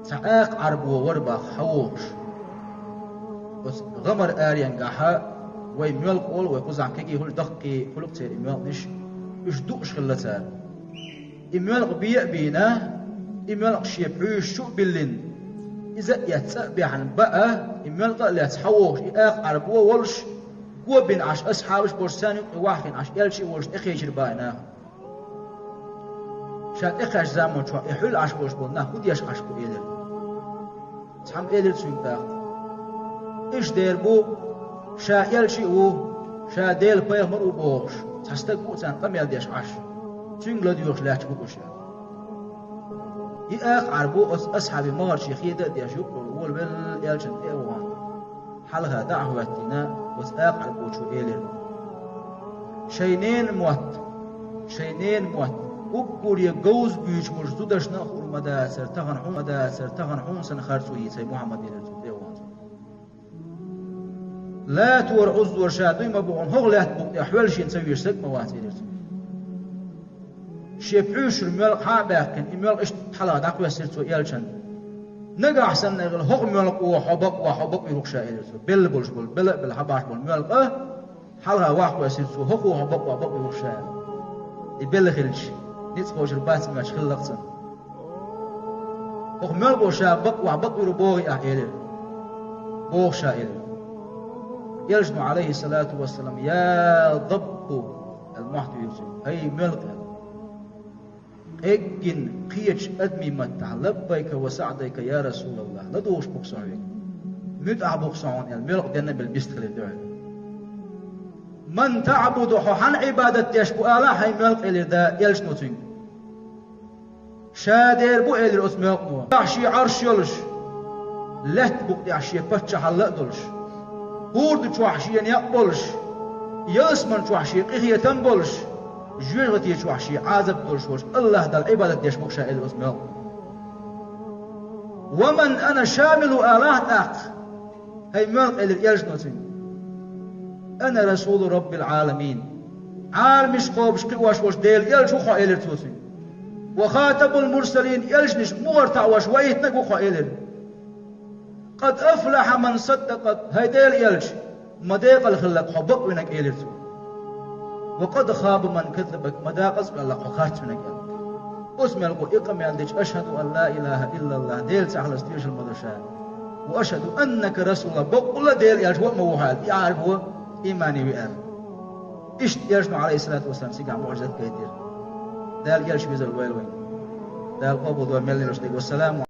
تعاق عرب ووربا حوش بس غمر آريان قاحا ويميل قول ويقوزعن كيكي هل دقي خلق تير إميل نش إشدوش خلتان إميل قبيع بينا إميل قشيب عيش شو بلين إذا يتسأبع عن بقى إميل قال يتحوش إياق عرب وولش قوة بين عش أصحابش بورساني واحد عش يلشي ولش إخيش رباينا شان إخيش زامن شو إحل عش بورش بولنا خود يش عش بو إيدر تحم إيدر تسوين باقت إيش دير بو شا يلشي او شا ديل بيه مرو بوش تستقبو تان قميل ديش عش تسوين لديوش لاش بوش إياق عربو أصحابي مارشي خيدة ديش يقول وول بل يلشن إيوان حلها دعوتنا وثاق على بوشو إيلر شينين موت وقول يجوز بيش مجدودش نأخذ مداسر تغن حون سنخرسوه سي محمد إيلر لا تور عزور شادوي مبعون هغلات بوك أحوال شين سويش سك موات إيلر شيبعوش الملق حاباكن الملق إش حلا دعوة سيرتو إيلشن نجا أحسن نقول هو ملك وحبق يروح إيلر بل بولش بول بل حباش بول ملك حلها واحد وسيرتو هو حبق يروح يبل خلش نتخوش الباس ماش خلقتن هو ملك وشابق وحبق يروح إيلر بوغ شائل يلجن عليه الصلاة والسلام يا ضب المحتوى يوسف أي ملك إجن قيش أدمي متع لبيك وسعديك يا رسول الله لا دوش بقصعيك مدع بقصعون الملك دينا بالبستخل الدعاء من تعبده حن عبادة يشبو آلا هاي ملك إلي ذا يلجنو تين شادير بو إلي رأس ملك نوا يعشي عرش يلش لهت بقدي عشي بچه حلق دلش بورد چوحشي يقبلش يسمن چوحشي قيخية تنبلش جوغتي چوحشي عازب دلشوش الله دل عبادة يشبو شائل اسمه ومن أنا شامل آلاه أق هاي ملك إلي يلجنو تين أنا رسول رب العالمين عالمش قوبش قواش وش ديل يلجو خا إلر توتين وخاتم المرسلين يلجنش مورتع وش ويتنقو خا إلر قد أفلح من صدقت هاي ديل يلج مديق الخلق حبق منك إلر تو وقد خاب من كذبك مداق أسمع الله خارج منك اسمع القو إقم يالديش أشهد أن لا إله إلا الله ديل سحل استيوش المدرشان وأشهد أنك رسول الله بقول ديل يلج هو موحد يعرف هو إيماني ويأر إيش يرجع عليه الصلاة والسلام سيقع معجزات كثير دال يرش بيزل ويلوين دال قبض وملي والسلام